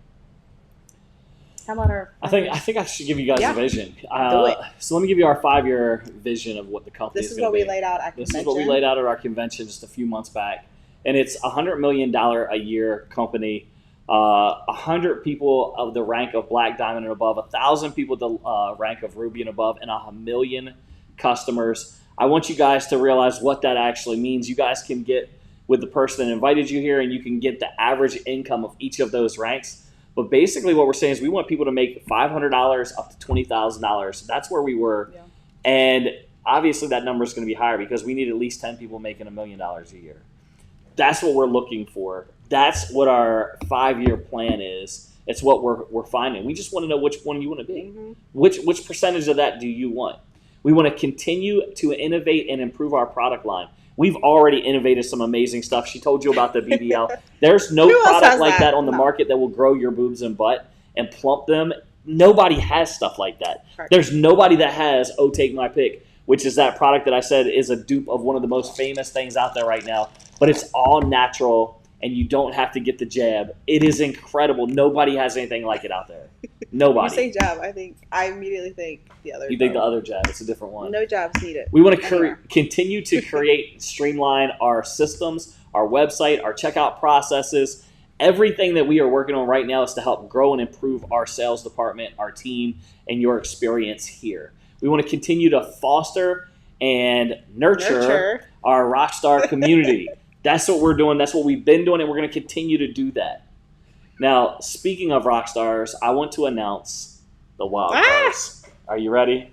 How about our? I think I should give you guys a vision. Do it. So let me give you our 5-year vision of what the company is going to be. This is what we laid out at convention. This is what we laid out at our convention just a few months back. And it's a $100 million a year company, 100 people of the rank of Black Diamond and above, 1,000 people the rank of Ruby and above, and 1 million customers. I want you guys to realize what that actually means. You guys can get with the person that invited you here, and you can get the average income of each of those ranks. But basically what we're saying is we want people to make $500 up to $20,000. That's where we were. Yeah. And obviously that number is going to be higher because we need at least 10 people making $1 million a year. That's what we're looking for. That's what our 5-year plan is. It's what we're finding. We just want to know which one you want to be. Mm-hmm. Which percentage of that do you want? We want to continue to innovate and improve our product line. We've already innovated some amazing stuff. She told you about the BBL. There's no product like that on the market that will grow your boobs and butt and plump them. Nobody has stuff like that. Correct. There's nobody that has Oh Take My Pick, which is that product that I said is a dupe of one of the most famous things out there right now. But it's all natural, and you don't have to get the jab. It is incredible. Nobody has anything like it out there. Nobody. You say jab, I immediately think the other. You think the other jab? It's a different one. No jabs needed. We want to continue to create, streamline our systems, our website, our checkout processes. Everything that we are working on right now is to help grow and improve our sales department, our team, and your experience here. We want to continue to foster and nurture our Rockstar community. That's what we're doing. That's what we've been doing, and we're going to continue to do that. Now, speaking of rock stars, I want to announce the wild cards. Are you ready?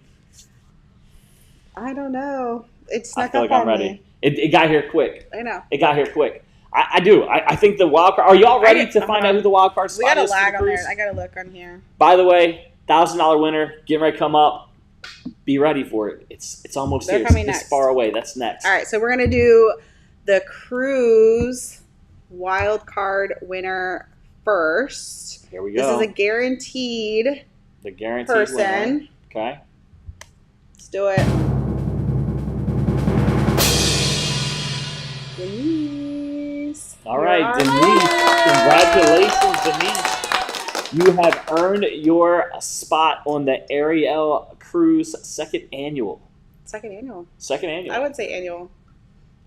I don't know. It snuck I feel up like I'm on ready. me. It got here quick. I know. It got here quick. I do. I think the wild card. Are y'all ready to find out who the wild card spot is? We got a lag on there. I got to look on here. By the way, $1,000 winner, getting ready to come up. Be ready for it. It's almost here. It's far away. That's next. All right, so we're gonna do the cruise wild card winner first. Here we go. This is a guaranteed. The guaranteed person. Winner. Okay. Let's do it. Denise. All right, Denise. Congratulations, Denise. You have earned your spot on the Arieyl Cruise second annual. Second annual. I would say annual.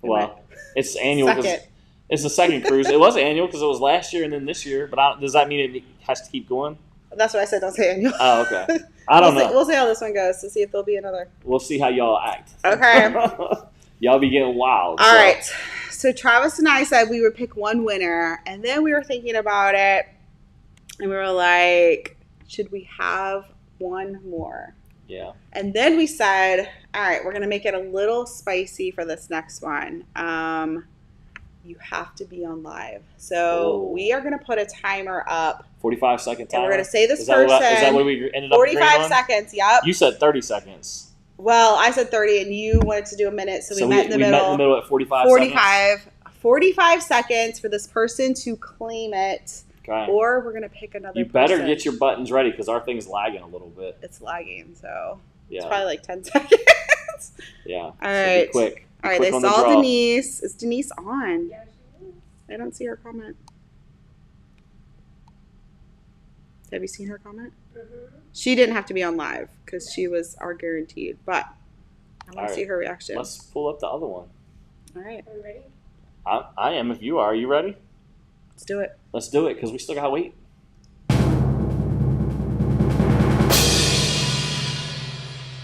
Well, it's annual because it's the second cruise. It was annual because it was last year and then this year. But does that mean it has to keep going? That's what I said. Don't say annual. Oh, okay. I don't know. We'll see how this one goes to see if there'll be another. We'll see how y'all act. Okay. Y'all be getting wild. All right. So Travis and I said we would pick one winner, and then we were thinking about it, and we were like, should we have one more? Yeah. And then we said, all right, we're going to make it a little spicy for this next one. You have to be on live. So we are going to put a timer up. 45-second timer. And we're going to say this is person. Is that what we ended up 45 seconds, yep. You said 30 seconds. Well, I said 30 and you wanted to do a minute, so we met in the middle. We met in the middle at 45 seconds. 45 seconds for this person to claim it. Okay. Or we're going to pick another You better person. get your buttons ready because our thing's lagging a little bit. It's lagging, so yeah. It's probably like 10 seconds. Yeah. All right. Be quick. All right, quick they saw Denise. Is Denise on? Yeah, she is. I don't see her comment. Have you seen her comment? Mm-hmm. She didn't have to be on live because she was our guaranteed, but I want to see her reaction. Let's pull up the other one. All right. Are you ready? I am if you are. Are you ready? Let's do it. Let's do it because we still got to wait.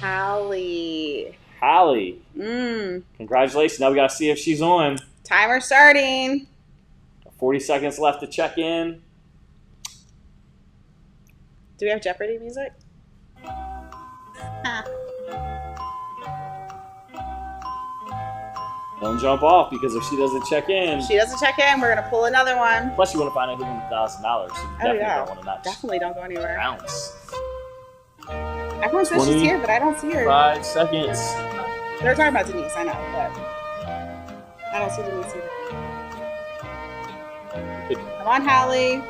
Hallie. Congratulations. Now we got to see if she's on. Timer starting. 40 seconds left to check in. Do we have Jeopardy music? Ah. Don't jump off because if she doesn't check in. If she doesn't check in, we're going to pull another one. Plus, you want to find out who won $1,000. So you definitely don't want to not definitely don't go anywhere. Bounce. Everyone says she's here, but I don't see her. 5 seconds. They're talking about Denise, I know, but I don't see Denise either. Come on, Hallie.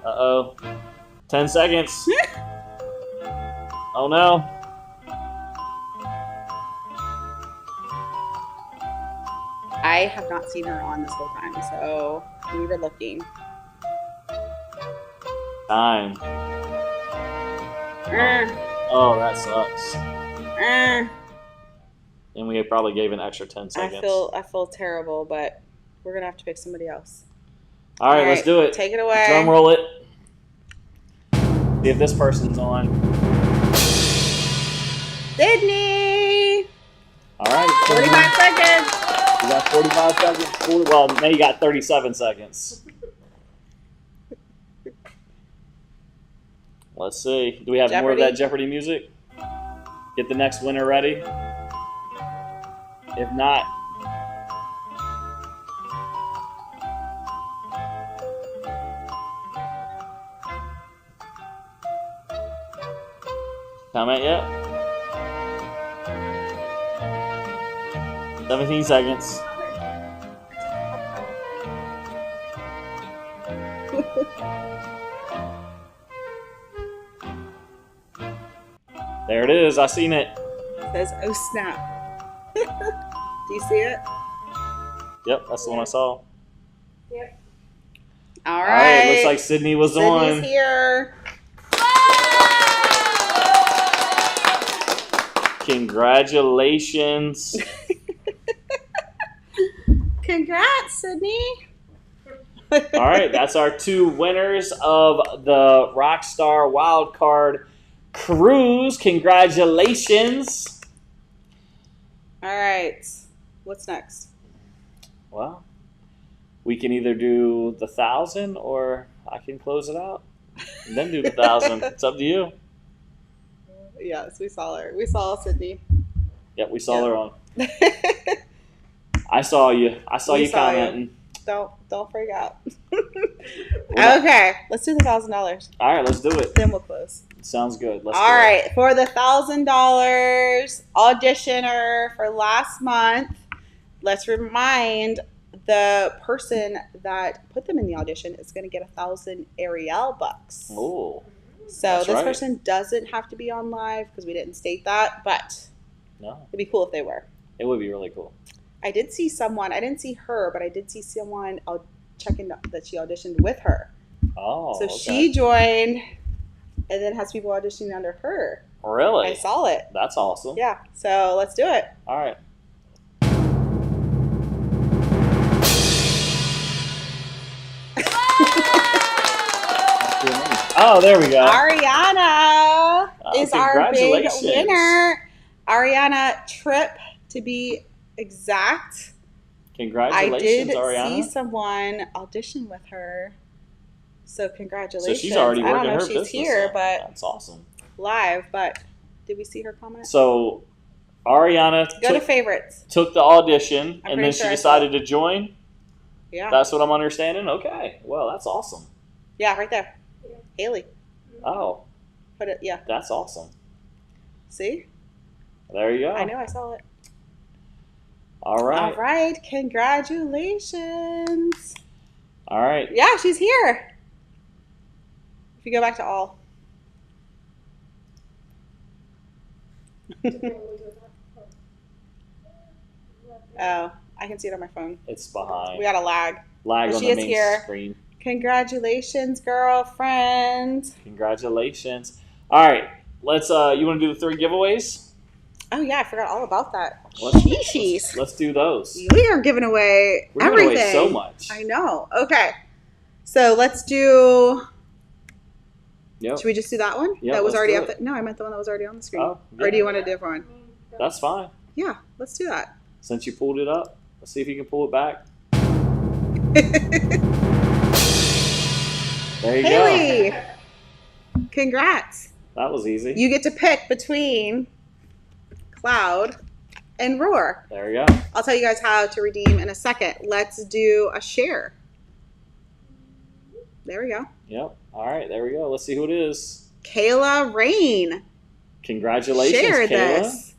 Uh-oh. 10 seconds. Oh, no. I have not seen her on this whole time, so we were looking. Time. Oh, that sucks. And we probably gave an extra 10 seconds. I feel terrible, but we're going to have to pick somebody else. All right, let's do it. Take it away. Drum roll it. See if this person's on. Sydney! All right. 45 seconds. You got 45 seconds. Well, now you got 37 seconds. Let's see. Do we have more of that Jeopardy music? Get the next winner ready. If not, comment yet? 17 seconds. There it is. I seen it. It says, oh snap. Do you see it? Yep, that's the one I saw. Yep. All right. Looks like Sydney was on. Sydney's here. Congratulations. Congrats, Sydney. All right, that's our 2 winners of the Rockstar Wildcard Cruise. Congratulations. All right. What's next? Well, we can either do the 1,000 or I can close it out and then do the 1,000. It's up to you. Yes, we saw her. We saw Sydney. Yep, we saw her on. I saw you. I saw you commenting. Don't freak out. Okay, let's do the $1,000. All right, let's do it. Then we'll close. Sounds good. Let's All right, for the $1,000 auditioner for last month, let's remind the person that put them in the audition is going to get 1,000 Arieyl bucks. Oh. So this person doesn't have to be on live because we didn't state that, but it'd be cool if they were. It would be really cool. I did see someone. I didn't see her, but I did see someone. I'll check in that she auditioned with her. Oh, so she joined, and then has people auditioning under her. Really? I saw it. That's awesome. Yeah. So let's do it. All right. Oh, there we go. Ariana is our big congratulations. winner. Ariana Tripp, to be exact. Congratulations, I did Ariana. see someone audition with her. So So congratulations. she's already I working don't know her if she's business. here, So but that's awesome. live. But did we see her comment? So Ariana Go to favorites. took the audition, I'm and pretty then sure she I saw decided to join. Yeah. That's what I'm understanding. Okay, well, that's awesome. Yeah, right there. Haley. Oh, Put it. Yeah. that's awesome. See? There you go. I know. I saw it. All right. All right. Congratulations. All right. Yeah, she's here. If you go back to all. Oh, I can see it on my phone. It's behind. We got a lag. Lag But on she the is main here. screen. Congratulations, girlfriend. Congratulations. All right. Let's. You want to do the 3 giveaways? Oh yeah, I forgot all about that. Let's, let's do those. We are giving away We're giving everything. away so much. I know. Okay. So let's do. Yep. Should we just do that one? Yeah, that was let's already do up. No, I meant the one that was already on the screen. Oh, yeah. Or do you want a different one? That's fine. Yeah, let's do that. Since you pulled it up, let's see if you can pull it back. There you go. Haley, congrats. That was easy. You get to pick between Cloud and Roar. There you go. I'll tell you guys how to redeem in a second. Let's do a share. There we go. Yep. All right. There we go. Let's see who it is. Kayla Rain. Congratulations, Share Kayla. this.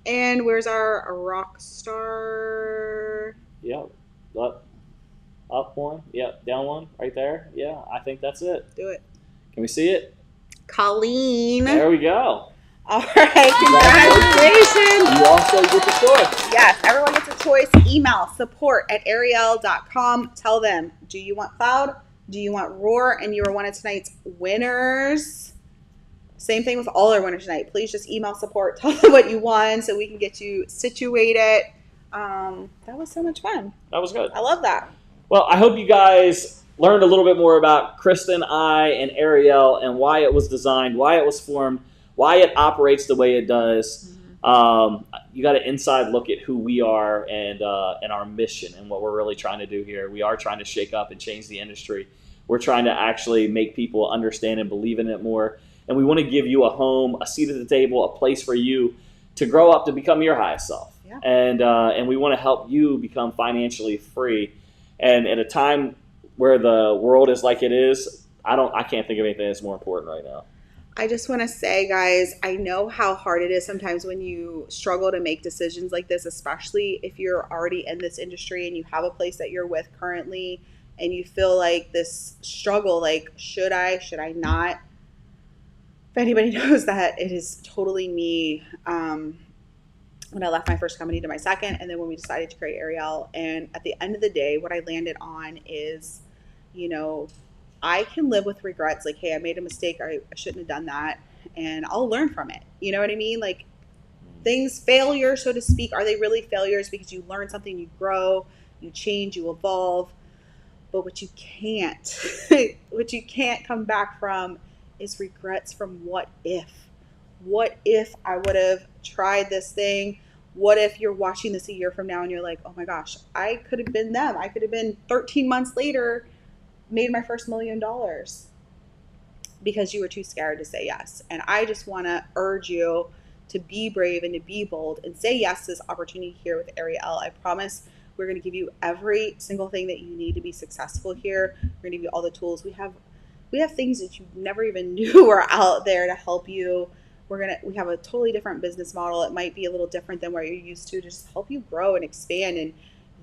And where's our rock star? Yep. Up one. Yep. Down one. Right there. Yeah. I think that's it. Do it. Can we see it? Colleen. There we go. All right. Congratulations. You also get the choice. Yes, everyone gets a choice. Email support@arieyl.com. Tell them, do you want Cloud? Do you want Roar? And you are one of tonight's winners. Same thing with all our winners tonight. Please just email support. Tell them what you won so we can get you situated. That was so much fun. That was good. I love that. Well, I hope you guys learned a little bit more about Kristen, I, and Arieyl and why it was designed, why it was formed, why it operates the way it does. You got an inside look at who we are and our mission and what we're really trying to do here. We are trying to shake up and change the industry. We're trying to actually make people understand and believe in it more. And we want to give you a home, a seat at the table, a place for you to grow up to become your highest self. Yeah. And we want to help you become financially free. And at a time where the world is like it is, I can't think of anything that's more important right now. I just want to say, guys, I know how hard it is sometimes when you struggle to make decisions like this, especially if you're already in this industry and you have a place that you're with currently and you feel like this struggle, like, should I not? If anybody knows that, it is totally me. When I left my first company to my second, and then when we decided to create Arieyl. And at the end of the day, what I landed on is, I can live with regrets. Like, hey, I made a mistake. I shouldn't have done that. And I'll learn from it. You know what I mean? Like, failure, so to speak, are they really failures? Because you learn something, you grow, you change, you evolve. But what you can't come back from is regrets from what if. What if I would have tried this thing? What if you're watching this a year from now and you're like, oh my gosh, I could have been them. I could have been 13 months later, made my first $1 million because you were too scared to say yes. And I just want to urge you to be brave and to be bold and say yes to this opportunity here with Arieyl. I promise we're going to give you every single thing that you need to be successful here. We're going to give you all the tools. We have things that you never even knew were out there to help you. We have a totally different business model. It might be a little different than what you're used to just help you grow and expand and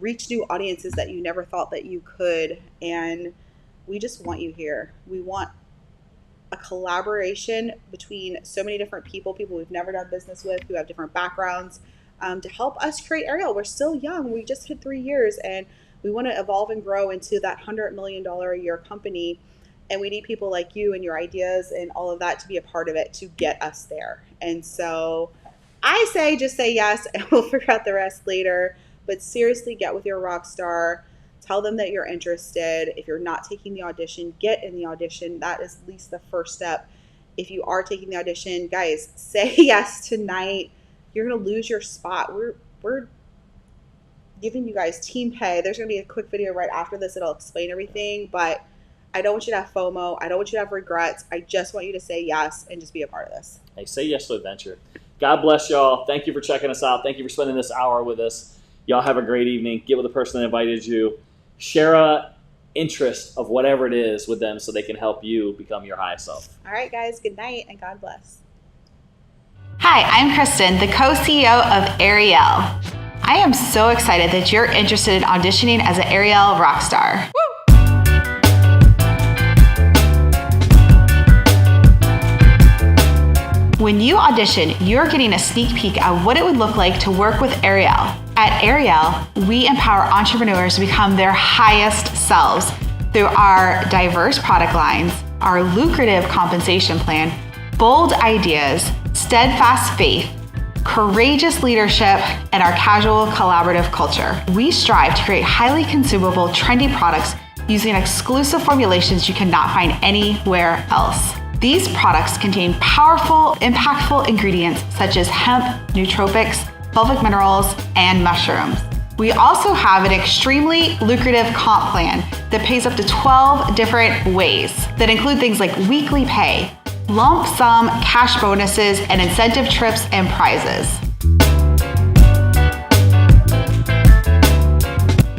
reach new audiences that you never thought that you could. And we just want you here. We want a collaboration between so many different people we've never done business with, who have different backgrounds, to help us create Arieyl. We're still young. We just hit 3 years and we want to evolve and grow into that $100 million a year company. And we need people like you and your ideas and all of that to be a part of it to get us there. And so I say just say yes and we'll figure out the rest later. But seriously, get with your rock star. Tell them that you're interested. If you're not taking the audition, get in the audition. That is at least the first step. If you are taking the audition, guys, say yes tonight. You're going to lose your spot. We're giving you guys team pay. There's going to be a quick video right after this. It'll explain everything, but I don't want you to have FOMO. I don't want you to have regrets. I just want you to say yes and just be a part of this. Hey, say yes to adventure. God bless y'all. Thank you for checking us out. Thank you for spending this hour with us. Y'all have a great evening. Get with the person that invited you. Share a interest of whatever it is with them so they can help you become your highest self. All right, guys. Good night and God bless. Hi, I'm Kristen, the co-CEO of Arieyl. I am so excited that you're interested in auditioning as an Arieyl rockstar. When you audition, you're getting a sneak peek at what it would look like to work with Arieyl. At Arieyl, we empower entrepreneurs to become their highest selves through our diverse product lines, our lucrative compensation plan, bold ideas, steadfast faith, courageous leadership, and our casual collaborative culture. We strive to create highly consumable, trendy products using exclusive formulations you cannot find anywhere else. These products contain powerful, impactful ingredients such as hemp, nootropics, fulvic minerals, and mushrooms. We also have an extremely lucrative comp plan that pays up to 12 different ways that include things like weekly pay, lump sum cash bonuses, and incentive trips and prizes.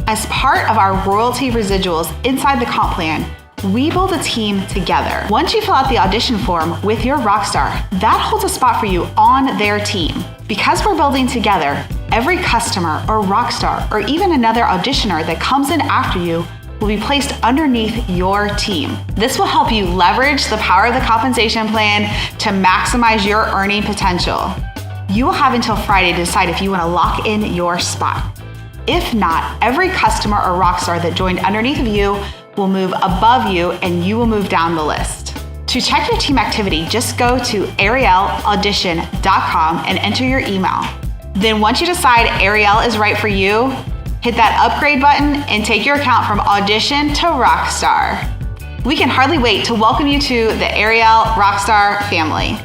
As part of our royalty residuals inside the comp plan, we build a team together. Once you fill out the audition form with your rockstar, that holds a spot for you on their team. Because we're building together, every customer or rockstar or even another auditioner that comes in after you will be placed underneath your team. This will help you leverage the power of the compensation plan to maximize your earning potential. You will have until Friday to decide if you want to lock in your spot. If not, every customer or rockstar that joined underneath of you will move above you and you will move down the list. To check your team activity, just go to arieyl.audition.com and enter your email. Then once you decide Arieyl is right for you, hit that upgrade button and take your account from audition to rockstar. We can hardly wait to welcome you to the Arieyl Rockstar family.